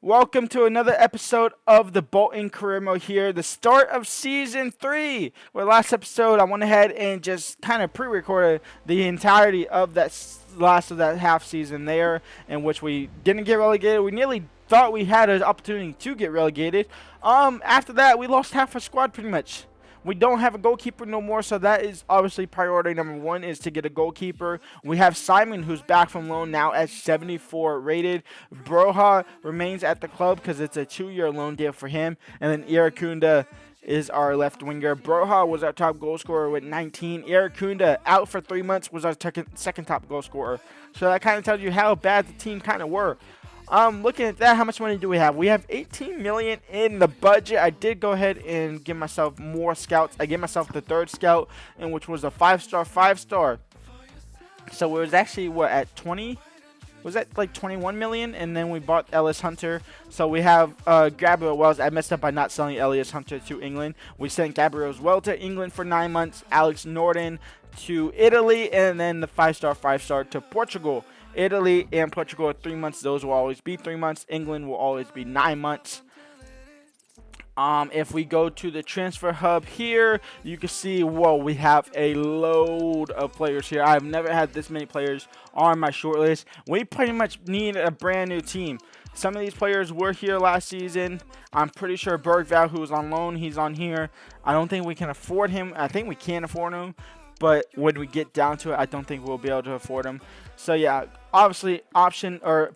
Welcome to another episode of the Bolton Career Mode here, the start of Season 3. Where last episode I went ahead and just kind of pre-recorded the entirety of that last of that half season there, in which we didn't get relegated. We nearly thought we had an opportunity to get relegated. After that, we lost half our squad pretty much. We don't have a goalkeeper no more, so that is obviously priority number one, is to get a goalkeeper. We have Simon, who's back from loan now at 74 rated. Broha remains at the club because it's a 2-year loan deal for him. And then Irakunda is our left winger. Broha was our top goal scorer with 19. Irakunda, out for 3 months, was our second top goal scorer. So that kind of tells you how bad the team kind of were. Looking at that, how much money do we have? We have 18 million in the budget. I did go ahead and give myself more scouts. I gave myself the third scout, and which was a 5-star. So it was actually at 20? Was that like 21 million? And then we bought Ellis Hunter. So we have Gabriel Wells. I messed up by not selling Ellis Hunter to England. We sent Gabriel Wells to England for 9 months. Alex Norton to Italy, and then the 5-star to Portugal. Italy and Portugal are 3 months. Those will always be 3 months. England will always be 9 months. If we go to the transfer hub here, you can see, whoa, we have a load of players here. I've never had this many players on my short list. We pretty much need a brand new team. Some of these players were here last season. I'm pretty sure Bergvall, who was on loan, he's on here. I don't think we can afford him. I think we can afford him, but when we get down to it, I don't think we'll be able to afford him. So yeah, obviously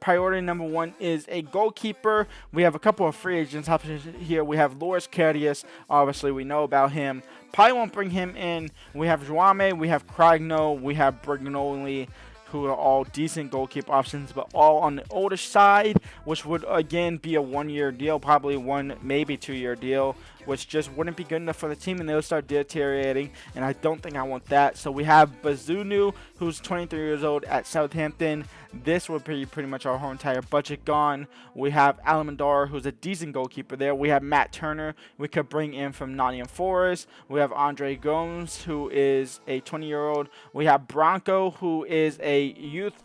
priority number one is a goalkeeper. We have a couple of free agents options here. We have Loris Karius. Obviously, we know about him. Probably won't bring him in. We have Joame, we have Cragno, we have Brignoli, who are all decent goalkeeper options, but all on the older side, which would again be a 1-year deal, probably maybe 2-year deal, which just wouldn't be good enough for the team, and they'll start deteriorating, and I don't think I want that. So we have Bazunu, who's 23 years old at Southampton. This would be pretty much our whole entire budget gone. We have Alamandar, who's a decent goalkeeper there. We have Matt Turner, we could bring in from Nottingham Forest. We have Andre Gomes, who is a 20-year-old. We have Bronco, who is a youth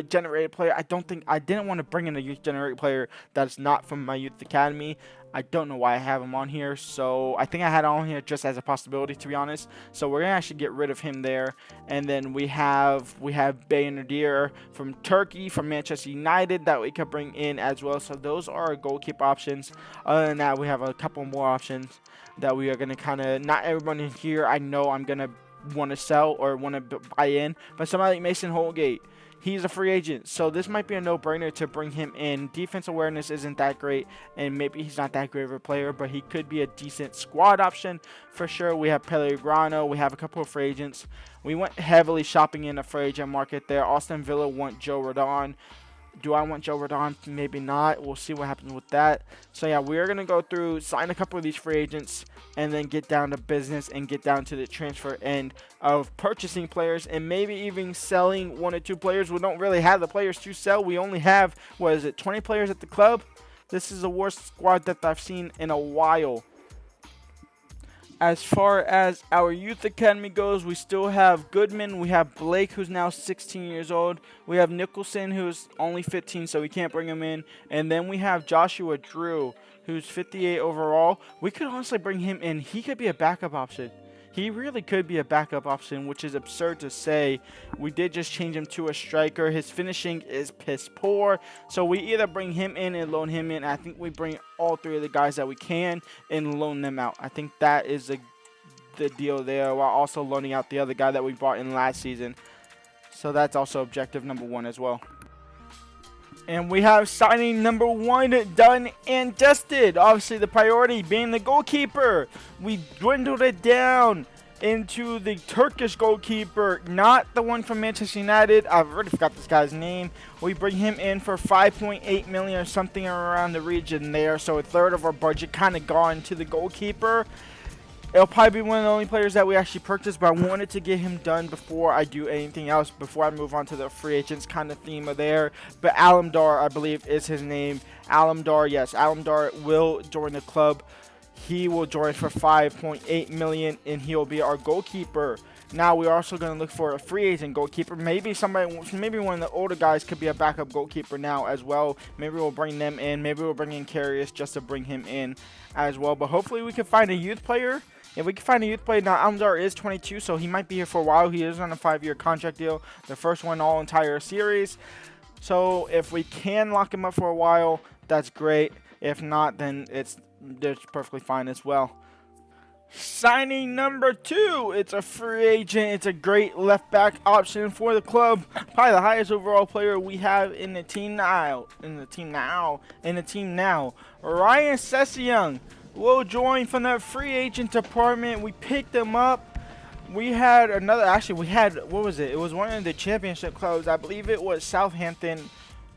generated player. I didn't want to bring in a youth generated player that's not from my youth academy. I don't know why I have him on here, so I think I had him on here just as a possibility, to be honest. So we're gonna actually get rid of him there. And then we have Baynadir from Turkey, from Manchester United, that we could bring in as well. So those are our goalkeeper options. Other than that, we have a couple more options that we are gonna not everyone in here I know I'm gonna want to sell or want to buy in, but somebody like Mason Holgate, he's a free agent, so this might be a no-brainer to bring him in. Defense awareness isn't that great, and maybe he's not that great of a player, but he could be a decent squad option for sure. We have Pellegrino. We have a couple of free agents. We went heavily shopping in the free agent market there. Austin Villa want Joe Rodon. Do I want Joe Rodon? Maybe not. We'll see what happens with that. So yeah, we're going to go through, sign a couple of these free agents, and then get down to business and get down to the transfer end of purchasing players, and maybe even selling 1 or 2 players. We don't really have the players to sell. We only have, 20 players at the club? This is the worst squad that I've seen in a while. As far as our youth academy goes, we still have Goodman. We have Blake, who's now 16 years old. We have Nicholson, who's only 15, so we can't bring him in. And then we have Joshua Drew, who's 58 overall. We could honestly bring him in. He could be a backup option. He really could be a backup option, which is absurd to say. We did just change him to a striker. His finishing is piss poor. So we either bring him in and loan him in. I think we bring all 3 of the guys that we can and loan them out. I think that is the deal there, while also loaning out the other guy that we brought in last season. So that's also objective number 1 as well. And we have signing number 1 done and dusted. Obviously, the priority being the goalkeeper. We dwindled it down into the Turkish goalkeeper, not the one from Manchester United. I've already forgot this guy's name. We bring him in for 5.8 million or something around the region there. So a third of our budget kind of gone to the goalkeeper. It'll probably be one of the only players that we actually purchased, but I wanted to get him done before I do anything else, before I move on to the free agents kind of theme of there. But Alamdar, I believe, is his name. Alamdar, yes, Alamdar will join the club. He will join for 5.8 million, and he'll be our goalkeeper. Now we're also going to look for a free agent goalkeeper. Maybe one of the older guys could be a backup goalkeeper now as well. Maybe we'll bring them in. Maybe we'll bring in Karius just to bring him in as well. But hopefully we can find a youth player. If we can find a youth player, now Almdar is 22, so he might be here for a while. He is on a 5-year contract deal, the first one all entire series. So if we can lock him up for a while, that's great. If not, then it's perfectly fine as well. Signing number 2, it's a free agent. It's a great left back option for the club. Probably the highest overall player we have in the team now. Ryan Sessions will join from the free agent department. We picked him up. We had what was it? It was one of the championship clubs. I believe it was Southampton,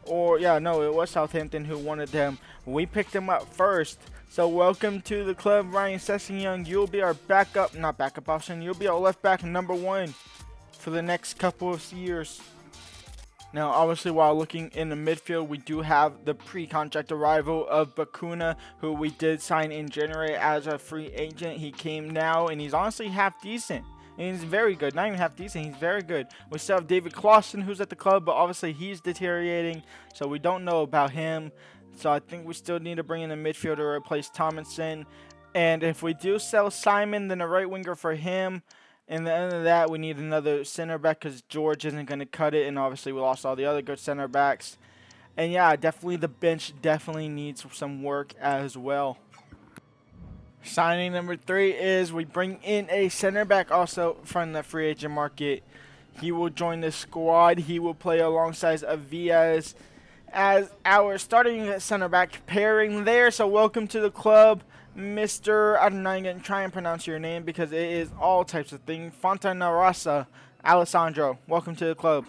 it was Southampton who wanted them. We picked him up first. So welcome to the club, Ryan Sessions. You'll be our not backup option. You'll be our left back number 1 for the next couple of years. Now, obviously, while looking in the midfield, we do have the pre-contract arrival of Bakuna, who we did sign in January as a free agent. He came now, and he's honestly half decent. And he's very good. Not even half decent. He's very good. We still have David Clausen, who's at the club, but obviously he's deteriorating, so we don't know about him. So I think we still need to bring in a midfielder to replace Tomlinson. And if we do sell Simon, then a right winger for him. And the end of that, we need another center back because George isn't going to cut it. And obviously we lost all the other good center backs. And yeah, definitely the bench definitely needs some work as well. Signing number 3 is we bring in a center back also from the free agent market. He will join the squad. He will play alongside Avias as our starting center back pairing there. So welcome to the club, Mr. I'm not going to try and pronounce your name because it is all types of things. Fontanarasa Alessandro. Welcome to the club.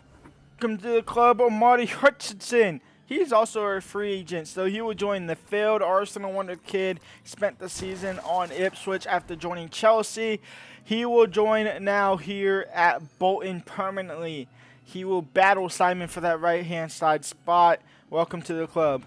Welcome to the club, Omari Hutchinson. He's also a free agent, so he will join the failed Arsenal wonder kid. Spent the season on Ipswich after joining Chelsea. He will join now here at Bolton permanently. He will battle Simon for that right-hand side spot. Welcome to the club.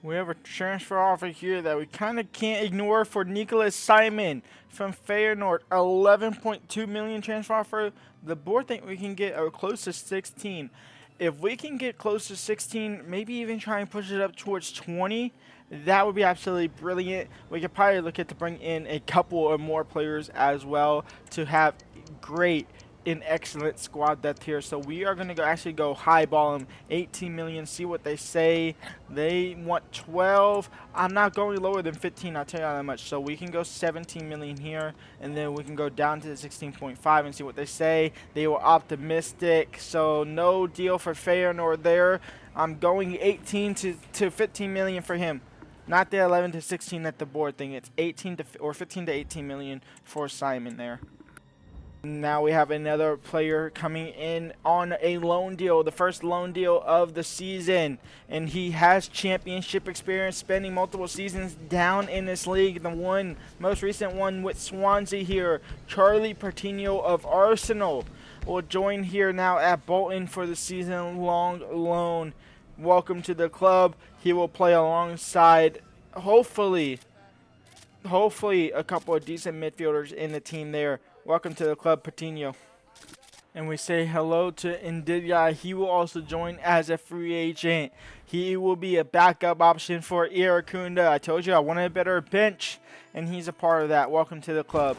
We have a transfer offer here that we kind of can't ignore for Nicholas Simon from Feyenoord. 11.2 million transfer offer. The board think we can get close to 16. If we can get close to 16, maybe even try and push it up towards 20, that would be absolutely brilliant. We could probably look at to bring in a couple or more players as well to have great an excellent squad depth here. So we are going to actually go highball them 18 million, see what they say. They want 12. I'm not going lower than 15, I'll tell you that much. So we can go 17 million here, and then we can go down to the 16.5 and see what they say. They were optimistic, so no deal for Feyenoord there. I'm going 18 to 15 million for him. Not the 11 to 16 at the board thing. It's 15 to 18 million for Simon there. Now we have another player coming in on a loan deal, the first loan deal of the season, and he has championship experience, spending multiple seasons down in this league. The most recent one with Swansea here, Charlie Pertinho of Arsenal will join here now at Bolton for the season-long loan. Welcome to the club. He will play alongside, hopefully a couple of decent midfielders in the team there. Welcome to the club, Patino. And we say hello to Ndidia. He will also join as a free agent. He will be a backup option for Irakunda. I told you I wanted a better bench, and he's a part of that. Welcome to the club.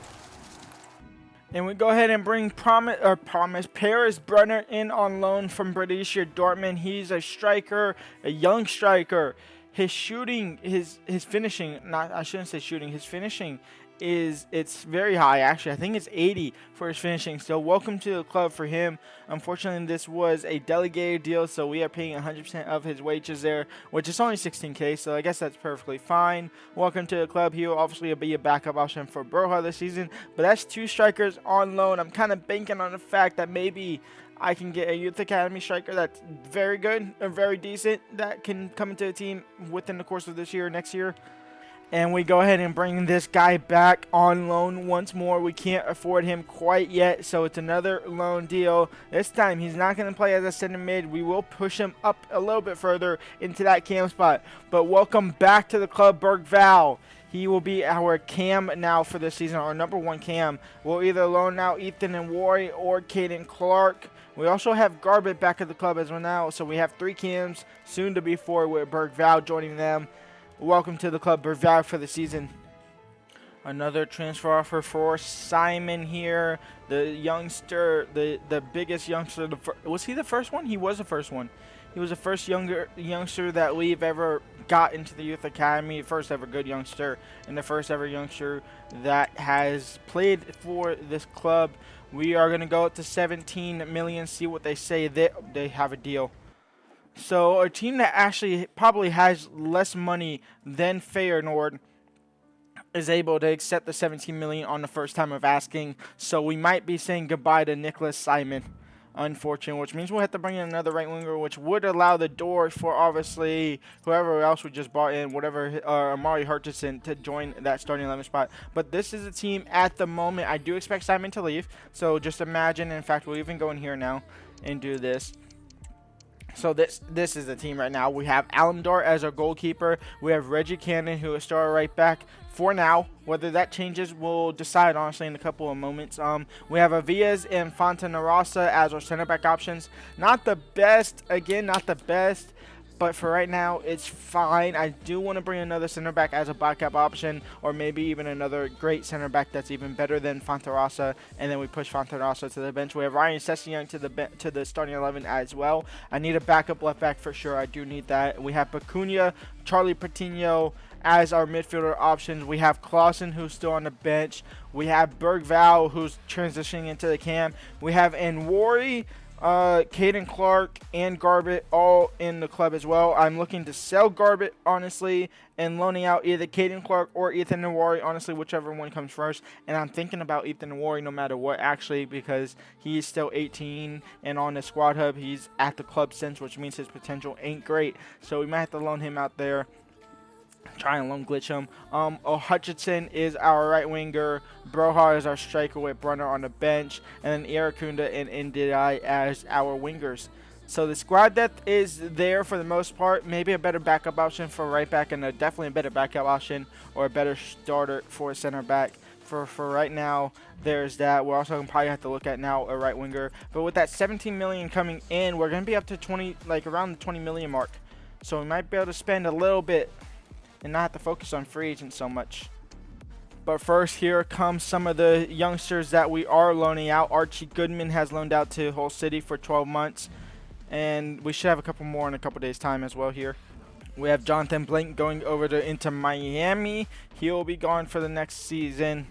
And we go ahead and bring Paris Brunner in on loan from Borussia Dortmund. He's a striker, a young striker. His shooting, his finishing, his finishing it's very high. Actually, I think it's 80 for his finishing. So welcome to the club for him. Unfortunately, this was a delegated deal, so we are paying 100% of his wages there, which is only 16K, so I guess that's perfectly fine. Welcome to the club. He will obviously be a backup option for Broha this season, but that's 2 strikers on loan. I'm kind of banking on the fact that maybe I can get a youth academy striker that's very good or very decent that can come into the team within the course of this year or next year. And we go ahead and bring this guy back on loan once more. We can't afford him quite yet, so it's another loan deal. This time, he's not going to play as a center mid. We will push him up a little bit further into that cam spot. But welcome back to the club, Bergval. He will be our cam now for this season, our #1 cam. We'll either loan out Ethan and Wari or Caden Clark. We also have Garbett back at the club as well now, so we have 3 cams, soon to be 4 with Berg Val joining them. Welcome to the club, Berg Val, for the season. Another transfer offer for Simon here, the youngster, the biggest youngster. Was he the first one? He was the first one. He was the first youngster that we've ever got into the youth academy, first ever good youngster, and the first ever youngster that has played for this club. We are going to go up to 17 million, see what they say. They have a deal. So a team that actually probably has less money than Feyenoord is able to accept the 17 million on the first time of asking. So we might be saying goodbye to Nicholas Simon, unfortunately, which means we'll have to bring in another right winger, which would allow the door for obviously whoever else we just brought in, whatever, Amari Hutchinson, to join that starting 11 spot. But this is a team at the moment. I do expect Simon to leave, so just imagine. In fact, we'll even go in here now and do this. So this is the team right now. We have Alamdar as our goalkeeper. We have Reggie Cannon, who is starting right back for now. Whether that changes, we'll decide honestly in a couple of moments. We have Avias and Fontanarasa as our center back options. Not the best, again, not the best, but for right now, it's fine. I do want to bring another center back as a backup option, or maybe even another great center back that's even better than Fontanarasa, and then we push Fontanarasa to the bench. We have Ryan Session to the starting 11 as well. I need a backup left back for sure. I do need that. We have Bacunia, Charlie Patino as our midfielder options. We have Clausen, who's still on the bench. We have Berg Val, who's transitioning into the cam. We have Nwari, Caden Clark, and Garbett all in the club as well. I'm looking to sell Garbett, honestly, and loaning out either Caden Clark or Ethan Nwari, honestly, whichever one comes first. And I'm thinking about Ethan Nwari no matter what, actually, because he's still 18, and on the squad hub, he's at the club since, which means his potential ain't great. So we might have to loan him out there. Try and loan glitch him. Hutchinson is our right winger. Broha is our striker with Brunner on the bench. And then Irakunda and Ndidai as our wingers. So the squad depth is there for the most part. Maybe a better backup option for right back, and definitely a better backup option or a better starter for center back. For right now, there's that. We're also going to probably have to look at now a right winger. But with that 17 million coming in, we're going to be up to 20, like around the 20 million mark. So we might be able to spend a little bit and not have to focus on free agents so much. But first, here comes some of the youngsters that we are loaning out. Archie Goodman has loaned out to Hull City for 12 months. And we should have a couple more in a couple days' time as well here. We have Jonathan Blake going over to Inter Miami. He'll be gone for the next season.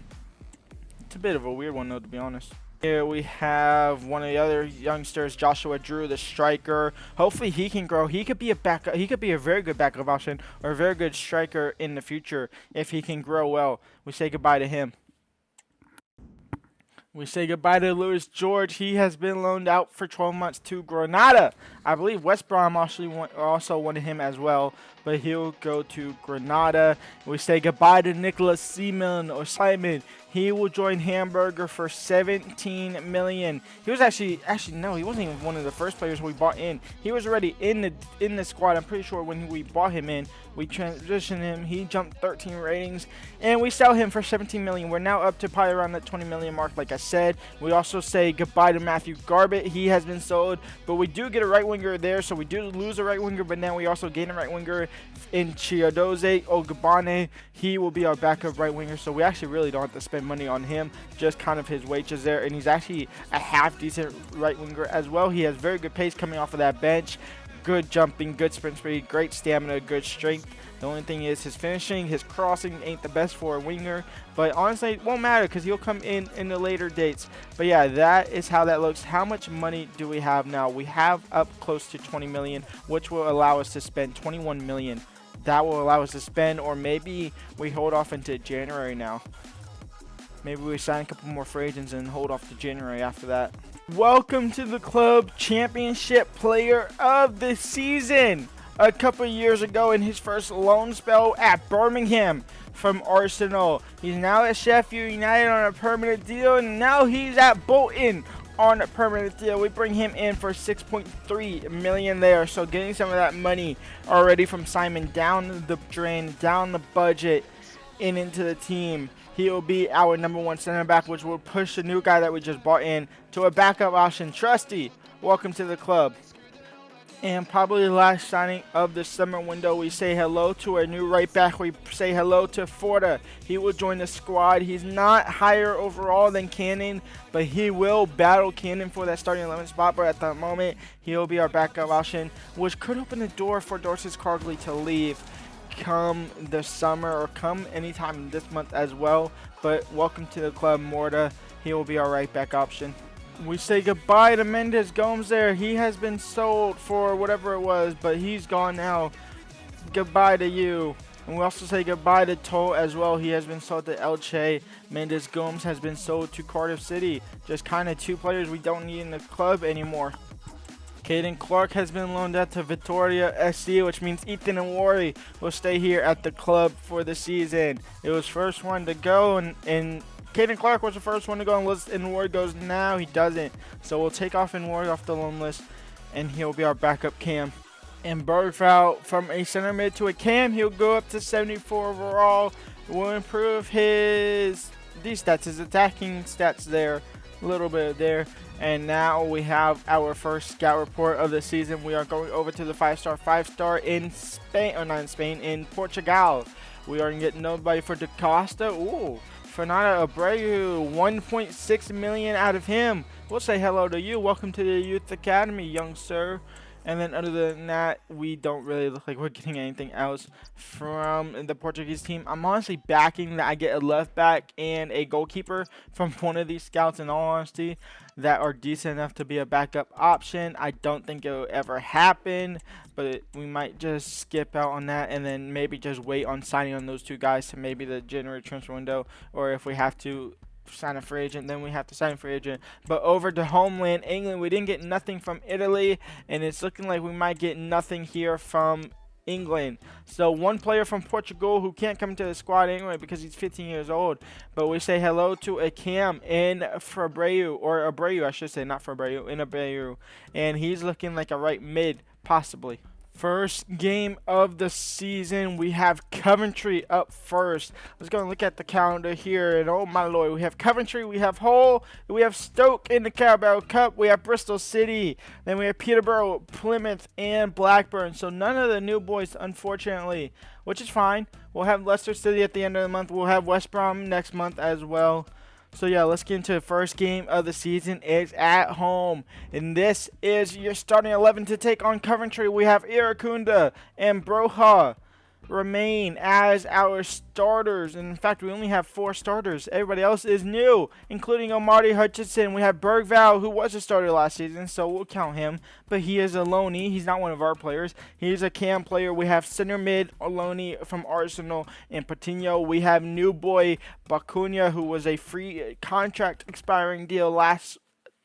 It's a bit of a weird one, though, to be honest. Here we have one of the other youngsters, Joshua Drew, the striker. Hopefully he can grow. He could be a backup. He could be a very good backup option or a very good striker in the future if he can grow well. We say goodbye to him. We say goodbye to Louis George. He has been loaned out for 12 months to Granada. I believe West Brom also wanted him as well, but he'll go to Granada. We say goodbye to Nicholas Simon. He will join Hamburger for 17 million. He was actually no, he wasn't even one of the first players we bought in. He was already in the squad. I'm pretty sure when we bought him in, we transitioned him. He jumped 13 ratings, and we sell him for 17 million. We're now up to probably around that 20 million mark, like I said. We also say goodbye to Matthew Garbett. He has been sold, but we do get a right winger there, so we do lose a right winger, but now we also gain a right winger in Chiodoze Ogabane. He will be our backup right winger, so we actually really don't have to spend money on him, just kind of his wages there. And he's actually a half decent right winger as well. He has very good pace coming off of that bench, good jumping, good sprint speed, great stamina, good strength. The only thing is his finishing, his crossing ain't the best for a winger, but honestly it won't matter because he'll come in the later dates. But yeah, that is how that looks. How much money do we have now? We have up close to 20 million, which will allow us to spend 21 million. That will allow us to spend, or maybe we hold off into January now. Maybe we sign a couple more free agents and hold off to January after that. Welcome to the club, championship player of the season. A couple years ago in his first loan spell at Birmingham from Arsenal. He's now at Sheffield United on a permanent deal, and now he's at Bolton on a permanent deal. We bring him in for 6.3 million there, so getting some of that money already from Simon down the drain, down the budget. into the team. He will be our #1 center back, which will push the new guy that we just brought in to a backup option. Trusty, welcome to the club. And probably the last signing of the summer window, we say hello to our new right back. We say hello to Forta. He will join the squad. He's not higher overall than Cannon, but he will battle Cannon for that starting 11 spot. But at the moment, he'll be our backup option, which could open the door for Dorsis Cargley to leave come the summer or come anytime this month as well. But welcome to the club, Morta. He will be our right back option. We say goodbye to Mendes Gomes there. He has been sold for whatever it was, but he's gone now. Goodbye to you. And we also say goodbye to Toll as well. He has been sold to Elche. Mendes Gomes has been sold to Cardiff City. Just kind of two players we don't need in the club anymore. Caden Clark has been loaned out to Victoria SC, which means Ethan and Wari will stay here at the club for the season. It was first one to go, and Caden Clark was the first one to go on the list, and Ward goes now. He doesn't. So we'll take off in Ward off the loan list, and he'll be our backup cam. And Bergfowl from a center mid to a cam. He'll go up to 74 overall. We'll improve these stats, his attacking stats there, a little bit there. And now we have our first scout report of the season. We are going over to the 5-star in Spain, or not in Spain, in Portugal. We are getting nobody for Da Costa. Ooh. Fernando Abreu, 1.6 million out of him. We'll say hello to you. Welcome to the Youth Academy, young sir. And then other than that, we don't really look like we're getting anything else from the Portuguese team. I'm honestly backing that I get a left back and a goalkeeper from one of these scouts, in all honesty, that are decent enough to be a backup option. I don't think it will ever happen, but we might just skip out on that and then maybe just wait on signing on those two guys to maybe the January transfer window, or if we have to sign a free agent, then we have to sign a free agent. But over to homeland England, we didn't get nothing from Italy, and it's looking like we might get nothing here from England. So one player from Portugal who can't come to the squad anyway because he's 15 years old. But we say hello to a cam in Fabreu, or Abreu I should say, not Fabreu, in Abreu, and he's looking like a right mid possibly. First game of the season, we have Coventry up first. Let's go and look at the calendar here, and oh my lord, we have Coventry, we have Hull, we have Stoke in the Carabao Cup, we have Bristol City, then we have Peterborough, Plymouth, and Blackburn. So none of the new boys, unfortunately, which is fine. We'll have Leicester City at the end of the month. We'll have West Brom next month as well. So yeah, let's get into the first game of the season. It's at home, and this is your starting 11 to take on Coventry. We have Iracunda and Broha remain as our starters, and in fact we only have 4 starters. Everybody else is new, including Omari Hutchinson. We have Bergfowl, who was a starter last season, so we'll count him, but he is a loanee. He's not one of our players. He's a cam player. We have center mid loanee from Arsenal and Patino. We have new boy Bacunia, who was a free contract expiring deal last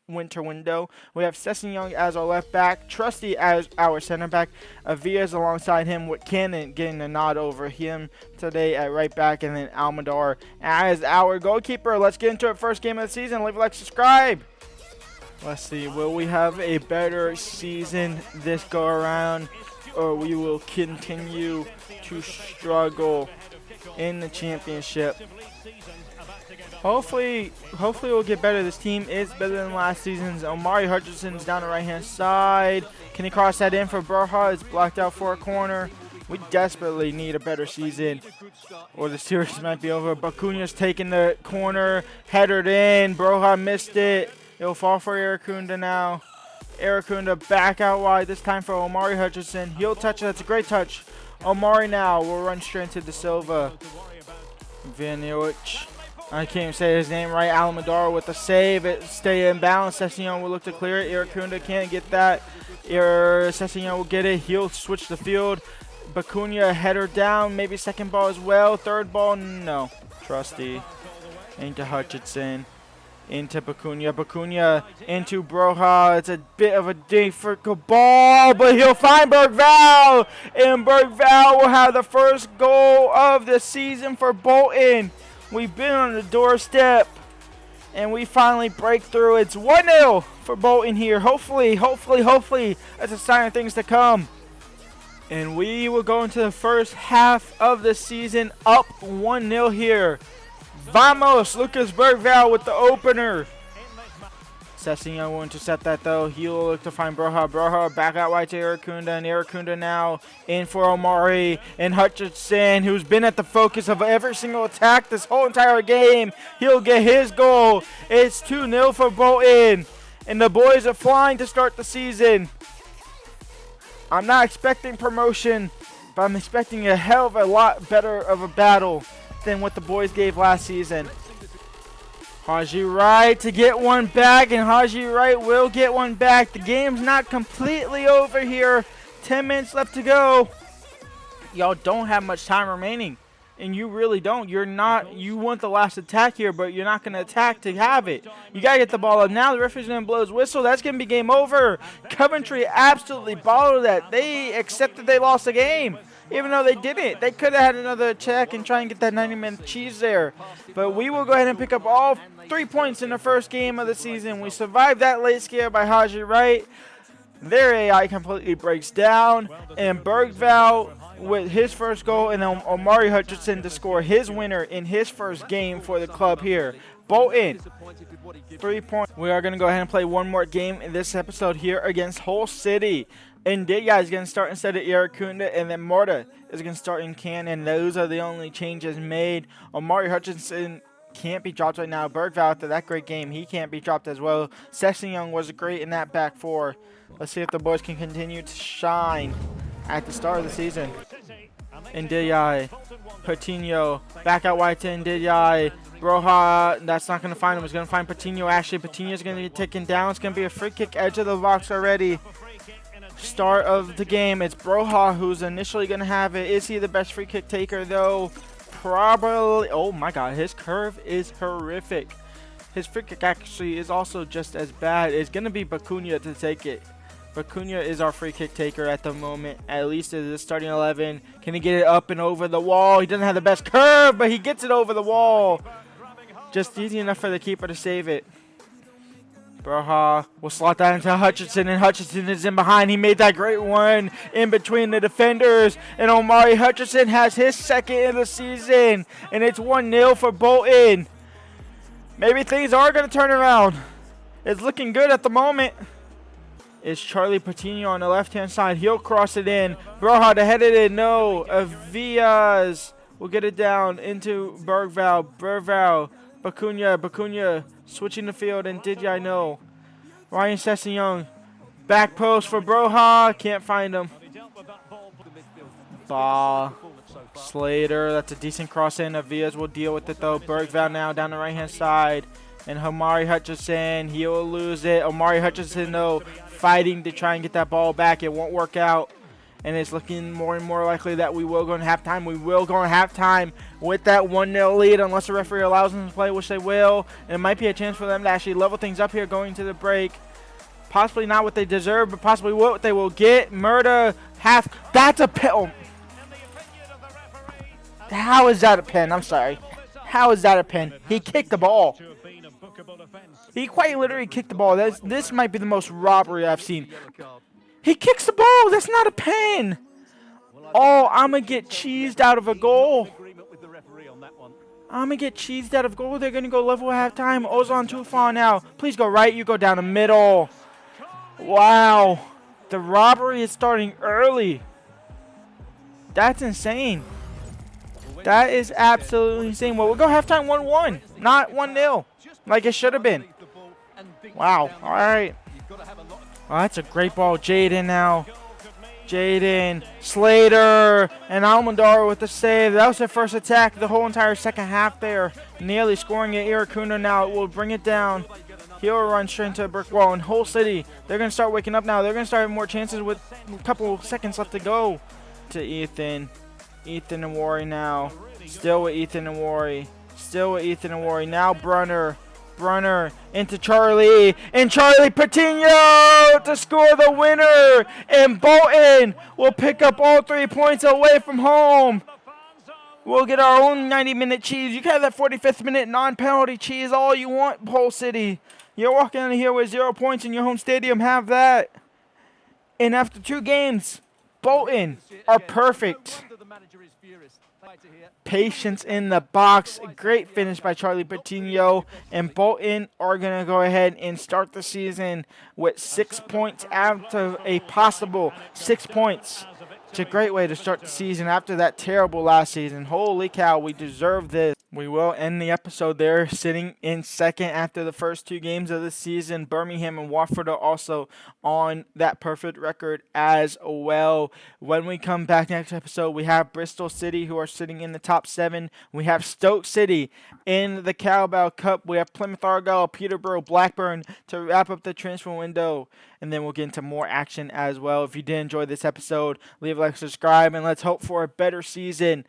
winter window. We have Sessignon as our left back, Trusty as our center back, Avias alongside him with Cannon getting the nod over him today at right back, and then Almadar as our goalkeeper. Let's get into our first game of the season. Leave a like, subscribe. Let's see, will we have a better season this go around, or we will continue to struggle in the championship? Hopefully we'll get better. This team is better than last season's. Omari Hutchinson's down the right-hand side. Can he cross that in for Berha? It's blocked out for a corner. We desperately need a better season, or the series might be over. Bacunha's taking the corner, headed in. Broha missed it. It'll fall for Iracunda now. Iracunda back out wide, this time for Omari Hutchinson. He'll touch it. That's a great touch. Omari now will run straight into De Silva. Vanilich. I can't even say his name right. Almadar with the save. It stay in balance. Sessignon will look to clear it. Iracunda can't get that. Sessignon will get it. He'll switch the field. Bacuna header down. Maybe second ball as well. Third ball, no. Trusty. Into Hutchinson. Into Bacuna. Bacuna into Broha. It's a bit of a difficult ball, but he'll find Bergfowl. And Bergfowl will have the first goal of the season for Bolton. We've been on the doorstep, and we finally break through. It's 1-0 for Bolton here. Hopefully, that's a sign of things to come. And we will go into the first half of the season up 1-0 here. Vamos, Lucas Bergvall with the opener. Sessignon will intercept that though. He'll look to find Broha. Broha back out wide to Irakunda. And Irakunda now in for Omari. And Hutchinson, who's been at the focus of every single attack this whole entire game. He'll get his goal. It's 2-0 for Bolton. And the boys are flying to start the season. I'm not expecting promotion, but I'm expecting a hell of a lot better of a battle than what the boys gave last season. Haji Wright to get one back, and Haji Wright will get one back. The game's not completely over here. 10 minutes left to go. Y'all don't have much time remaining, and you really don't. You want the last attack here, but you're not going to attack to have it. You got to get the ball up now. The referee's going to blow his whistle. That's going to be game over. Coventry absolutely bottled that. They accepted they lost the game. Even though they didn't. They could have had another check and try and get that 90-minute cheese there. But we will go ahead and pick up all 3 points in the first game of the season. We survived that late scare by Haji Wright. Their AI completely breaks down. And Bergvall with his first goal. And then Omari Hutchinson to score his winner in his first game for the club here. Bolton, 3 points. We are going to go ahead and play one more game in this episode here against Hull City. And Diya is going to start instead of Irakunda, and then Morta is going to start in Cannon. Those are the only changes made. Omari Hutchinson can't be dropped right now. Bergvall, after that great game, he can't be dropped as well. Sessignon was great in that back four. Let's see if the boys can continue to shine at the start of the season. Ndiaye, Coutinho, back out wide to Ndiaye. Broha, that's not going to find him. He's going to find Coutinho. Actually, Coutinho's going to be taken down. It's going to be a free kick edge of the box already. Start of the game. It's Broha who's initially going to have it. Is he the best free kick taker though? Probably. Oh my god, his curve is horrific. His free kick actually is also just as bad. It's going to be Bakunia to take it. Bakunia is our free kick taker at the moment, at least in the starting 11. Can he get it up and over the wall? He doesn't have the best curve, but he gets it over the wall. Just easy enough for the keeper to save it. Broha will slot that into Hutchinson, and Hutchinson is in behind. He made that great one in between the defenders, and Omari Hutchinson has his second in the season, and it's 1-0 for Bolton. Maybe things are going to turn around. It's looking good at the moment. It's Charlie Patino on the left-hand side. He'll cross it in. Broha to head it in. No. Avias will get it down into Bergvall. Bergvall. Bakunia switching the field, and Didier no. Ryan Sessignon, back post for Broha, can't find him. Ball, Slater, that's a decent cross in. Avias will deal with it though. Bergvall now down the right hand side, and Omari Hutchinson, he'll lose it. Omari Hutchinson though, fighting to try and get that ball back. It won't work out. And it's looking more and more likely that we will go in halftime. We will go in halftime with that 1-0 lead unless the referee allows them to play, which they will. And it might be a chance for them to actually level things up here going to the break. Possibly not what they deserve, but possibly what they will get. Murder, half. That's a pen. Oh. How is that a pen? I'm sorry. How is that a pen? He kicked the ball. He quite literally kicked the ball. This might be the most robbery I've seen. He kicks the ball. That's not a pen. Oh, I'm going to get cheesed out of a goal. I'm going to get cheesed out of goal. They're going to go level at halftime. Ozan Tufan now. Please go right. You go down the middle. Wow. The robbery is starting early. That's insane. That is absolutely insane. Well, we'll go halftime 1-1. Not 1-0. Like it should have been. Wow. All right. Oh, that's a great ball. Jaden now. Jaden, Slater, and Almondar with the save. That was their first attack the whole entire second half there. Nearly scoring at Irakunda now. It will bring it down. He'll run straight into a brick wall. And Hull City, they're going to start waking up now. They're going to start having more chances with a couple seconds left to go. To Ethan. Ethan and Wari now. Still with Ethan and Wari. Still with Ethan and Wari. Now Brunner. Brunner into Charlie, and Charlie Patino to score the winner, and Bolton will pick up all 3 points away from home. We'll get our own 90-minute cheese. You can have that 45th minute non-penalty cheese all you want, Hull City. You're walking out of here with 0 points in your home stadium. Have that. And after 2 games, Bolton are perfect. Patience in the box. Great finish by Charlie Patino. And Bolton are going to go ahead and start the season with 6 points out of a possible 6 points. It's a great way to start the season after that terrible last season. Holy cow, we deserve this. We will end the episode there, sitting in second after the first 2 games of the season. Birmingham and Watford are also on that perfect record as well. When we come back next episode, we have Bristol City, who are sitting in the top 7. We have Stoke City in the Carabao Cup. We have Plymouth Argyle, Peterborough, Blackburn to wrap up the transfer window. And then we'll get into more action as well. If you did enjoy this episode, leave a like, subscribe, and let's hope for a better season